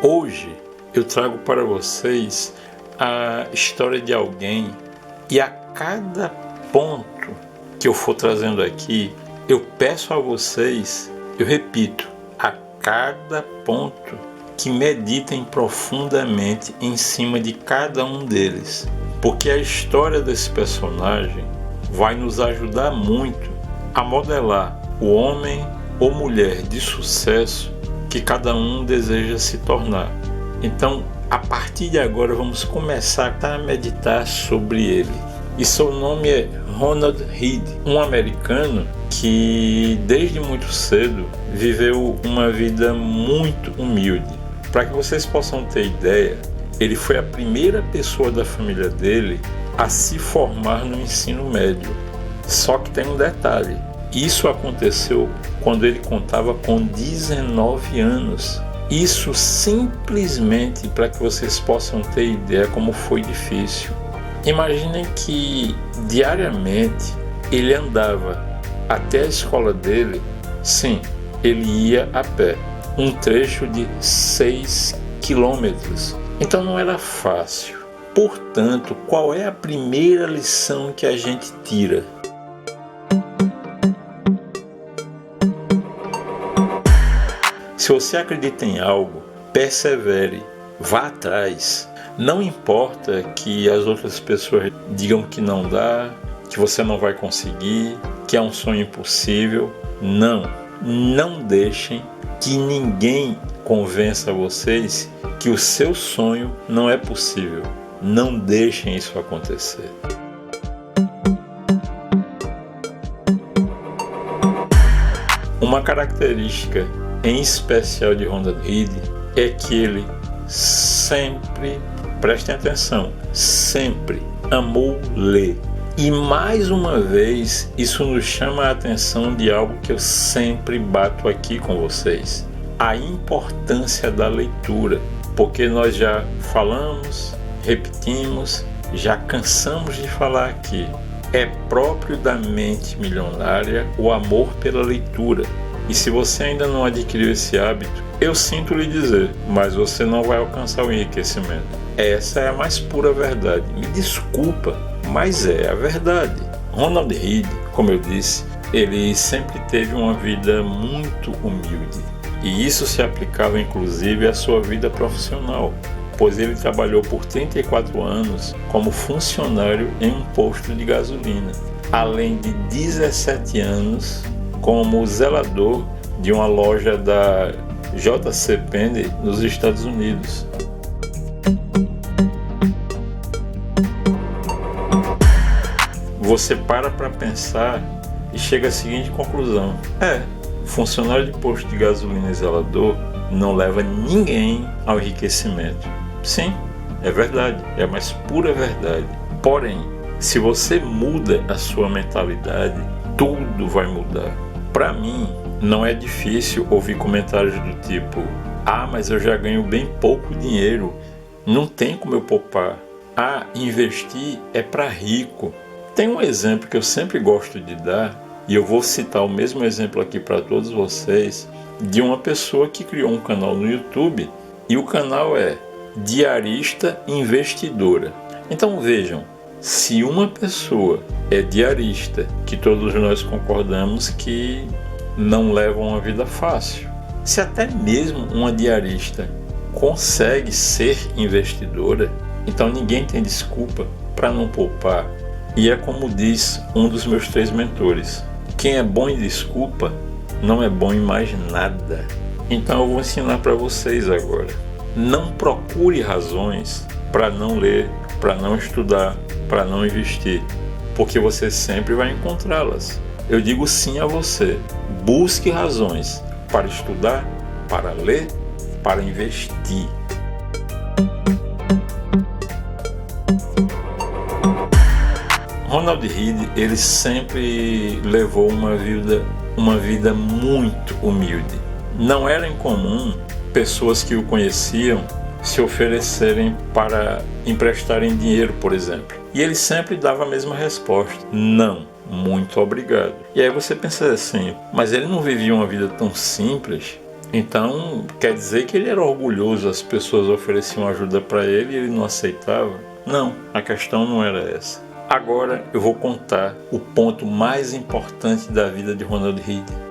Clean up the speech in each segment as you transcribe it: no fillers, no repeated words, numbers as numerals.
Hoje eu trago para vocês a história de alguém e a cada ponto que eu for trazendo aqui, eu peço a vocês, eu repito, a cada ponto que meditem profundamente em cima de cada um deles, porque a história desse personagem vai nos ajudar muito a modelar o homem ou mulher de sucesso que cada um deseja se tornar. Então, a partir de agora, vamos começar a meditar sobre ele. E seu nome é Ronald Read, um americano que desde muito cedo viveu uma vida muito humilde. Para que vocês possam ter ideia, ele foi a primeira pessoa da família dele a se formar no ensino médio. Só que tem um detalhe, isso aconteceu quando ele contava com 19 anos. Isso simplesmente para que vocês possam ter ideia como foi difícil. Imaginem que diariamente ele andava até a escola dele, sim, ele ia a pé, um trecho de 6 quilômetros. Então não era fácil. Portanto, qual é a primeira lição que a gente tira? Se você acredita em algo, persevere, vá atrás. Não importa que as outras pessoas digam que não dá, que você não vai conseguir, que é um sonho impossível. Não deixem que ninguém convença vocês que o seu sonho não é possível. Não deixem isso acontecer. Uma característica em especial de Ronald Read é que ele sempre, prestem atenção, sempre amou ler. E mais uma vez, isso nos chama a atenção de algo que eu sempre bato aqui com vocês: a importância da leitura. Porque nós já falamos, repetimos, já cansamos de falar aqui. É próprio da mente milionária o amor pela leitura. E se você ainda não adquiriu esse hábito, eu sinto lhe dizer, mas você não vai alcançar o enriquecimento. Essa é a mais pura verdade. Me desculpa, mas é a verdade. Ronald Read, como eu disse, ele sempre teve uma vida muito humilde. E isso se aplicava inclusive à sua vida profissional, pois ele trabalhou por 34 anos como funcionário em um posto de gasolina, além de 17 anos como zelador de uma loja da J.C. Penney nos Estados Unidos. Você para pensar e chega à seguinte conclusão: funcionário de posto de gasolina e zelador não leva ninguém ao enriquecimento. Sim, é verdade, é a mais pura verdade. Porém, se você muda a sua mentalidade, tudo vai mudar. Para mim, não é difícil ouvir comentários do tipo: mas eu já ganho bem pouco dinheiro, não tem como eu poupar. Investir é para rico. Tem um exemplo que eu sempre gosto de dar, e eu vou citar o mesmo exemplo aqui para todos vocês, de uma pessoa que criou um canal no YouTube, e o canal é Diarista Investidora. Então vejam, se uma pessoa é diarista, que todos nós concordamos que não leva uma vida fácil, se até mesmo uma diarista consegue ser investidora, então ninguém tem desculpa para não poupar. E é como diz um dos meus 3 mentores: quem é bom em desculpa não é bom em mais nada. Então eu vou ensinar para vocês agora. Não procure razões para não ler, para não estudar, para não investir, porque você sempre vai encontrá-las. Eu digo sim a você: busque razões para estudar, para ler, para investir. Ronald Read, ele sempre levou uma vida muito humilde. Não era incomum pessoas que o conheciam se oferecerem para emprestarem dinheiro, por exemplo. E ele sempre dava a mesma resposta: não, muito obrigado. E aí você pensa assim, mas ele não vivia uma vida tão simples? Então, quer dizer que ele era orgulhoso, as pessoas ofereciam ajuda para ele e ele não aceitava? Não, a questão não era essa. Agora eu vou contar o ponto mais importante da vida de Ronald Reagan.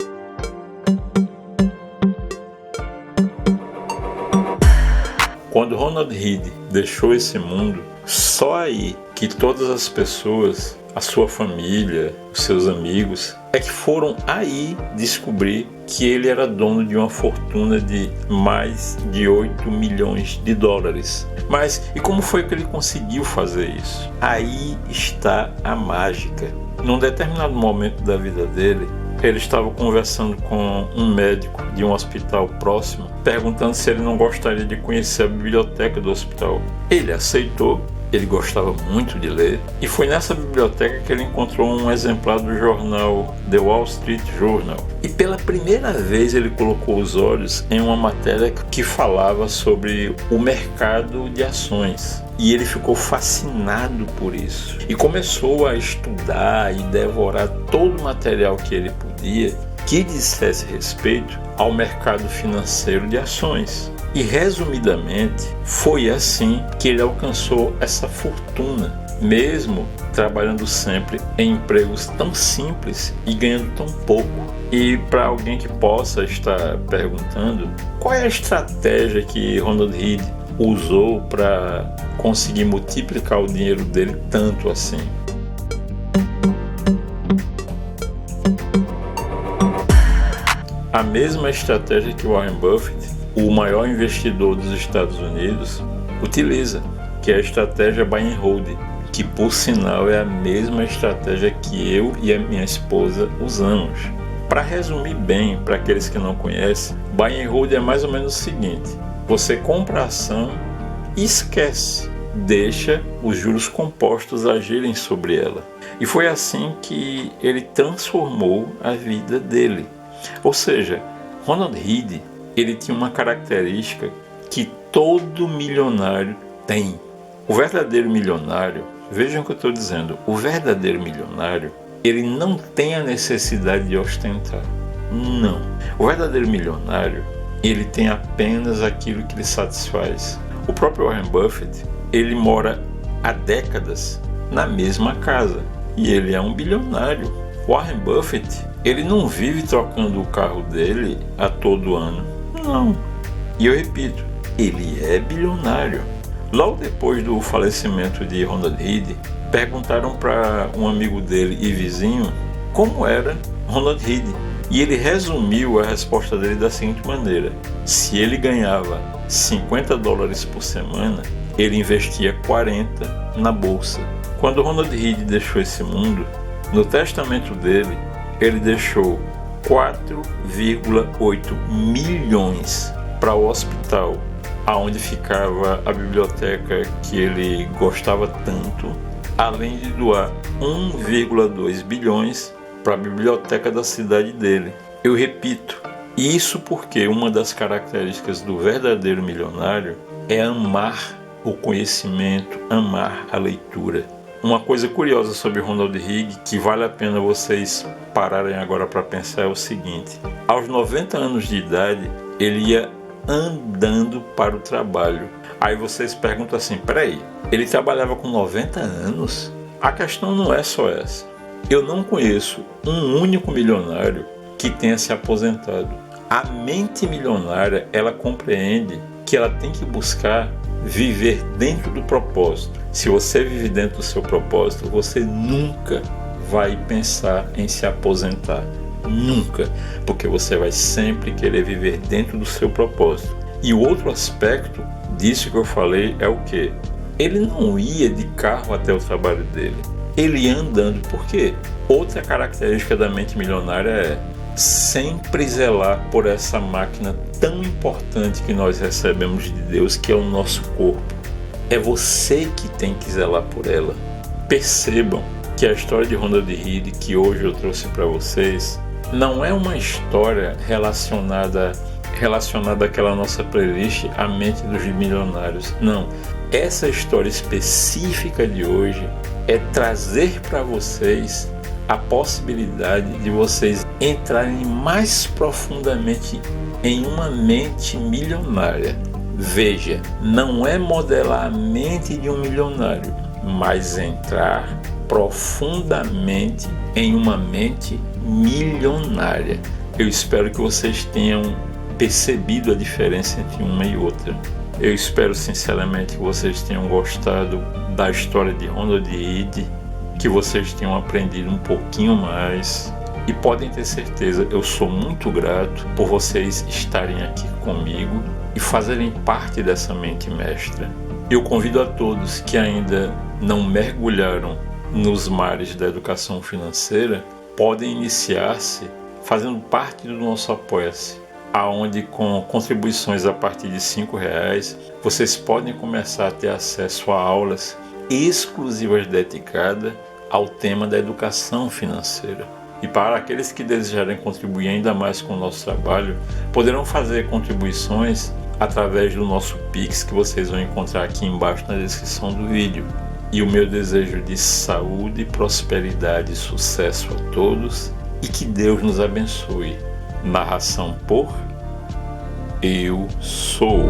Quando Ronald Reagan deixou esse mundo, só aí que todas as pessoas, a sua família, os seus amigos, é que foram aí descobrir que ele era dono de uma fortuna de mais de 8 milhões de dólares. Mas e como foi que ele conseguiu fazer isso? Aí está a mágica. Num determinado momento da vida dele, ele estava conversando com um médico de um hospital próximo, perguntando se ele não gostaria de conhecer a biblioteca do hospital. Ele aceitou. Ele gostava muito de ler e foi nessa biblioteca que ele encontrou um exemplar do jornal The Wall Street Journal. E pela primeira vez ele colocou os olhos em uma matéria que falava sobre o mercado de ações. E ele ficou fascinado por isso. E começou a estudar e devorar todo o material que ele podia que dissesse respeito ao mercado financeiro de ações. E resumidamente, foi assim que ele alcançou essa fortuna, mesmo trabalhando sempre em empregos tão simples e ganhando tão pouco. E para alguém que possa estar perguntando, qual é a estratégia que Ronald Reagan usou para conseguir multiplicar o dinheiro dele tanto assim? A mesma estratégia que Warren Buffett, o maior investidor dos Estados Unidos, utiliza, que é a estratégia buy and hold, que por sinal é a mesma estratégia que eu e a minha esposa usamos. Para resumir bem, para aqueles que não conhecem, buy and hold é mais ou menos o seguinte: você compra a ação e esquece, deixa os juros compostos agirem sobre ela. E foi assim que ele transformou a vida dele. Ou seja, Ronald Reagan, ele tinha uma característica que todo milionário tem. O verdadeiro milionário, vejam o que eu estou dizendo, o verdadeiro milionário, ele não tem a necessidade de ostentar. Não. O verdadeiro milionário, ele tem apenas aquilo que lhe satisfaz. O próprio Warren Buffett, ele mora há décadas na mesma casa e ele é um bilionário. Warren Buffett, ele não vive trocando o carro dele a todo ano. Não. E eu repito, ele é bilionário. Logo depois do falecimento de Ronald Reagan, perguntaram para um amigo dele e vizinho como era Ronald Reagan. E ele resumiu a resposta dele da seguinte maneira: se ele ganhava $50 por semana, ele investia 40 na bolsa. Quando Ronald Reagan deixou esse mundo, no testamento dele, ele deixou 4,8 milhões para o hospital, aonde ficava a biblioteca que ele gostava tanto, além de doar 1,2 bilhões para a biblioteca da cidade dele. Eu repito, isso porque uma das características do verdadeiro milionário é amar o conhecimento, amar a leitura. Uma coisa curiosa sobre Ronald Reagan que vale a pena vocês pararem agora para pensar é o seguinte: aos 90 anos de idade, ele ia andando para o trabalho. Aí vocês perguntam assim, peraí, ele trabalhava com 90 anos? A questão não é só essa. Eu não conheço um único milionário que tenha se aposentado. A mente milionária, ela compreende que ela tem que buscar viver dentro do propósito. Se você vive dentro do seu propósito, você nunca vai pensar em se aposentar. Nunca. Porque você vai sempre querer viver dentro do seu propósito. E o outro aspecto disso que eu falei é o quê? Ele não ia de carro até o trabalho dele. Ele ia andando. Por quê? Outra característica da mente milionária é sempre zelar por essa máquina tão importante que nós recebemos de Deus, que é o nosso corpo. É você que tem que zelar por ela. Percebam que a história de Ronald Reagan, que hoje eu trouxe para vocês, não é uma história relacionada àquela nossa playlist, A Mente dos Milionários. Não. Essa história específica de hoje é trazer para vocês a possibilidade de vocês entrarem mais profundamente em uma mente milionária. Veja, não é modelar a mente de um milionário, mas entrar profundamente em uma mente milionária. Eu espero que vocês tenham percebido a diferença entre uma e outra. Eu espero sinceramente que vocês tenham gostado da história de Ronald Reid, que vocês tenham aprendido um pouquinho mais. E podem ter certeza, eu sou muito grato por vocês estarem aqui comigo e fazerem parte dessa mente mestra. Eu convido a todos que ainda não mergulharam nos mares da educação financeira, podem iniciar-se fazendo parte do nosso Apoia-se, aonde com contribuições a partir de R$5, vocês podem começar a ter acesso a aulas exclusivas dedicadas ao tema da educação financeira. E para aqueles que desejarem contribuir ainda mais com o nosso trabalho, poderão fazer contribuições através do nosso Pix, que vocês vão encontrar aqui embaixo na descrição do vídeo. E o meu desejo de saúde, prosperidade e sucesso a todos, e que Deus nos abençoe. Narração por Eu Sou.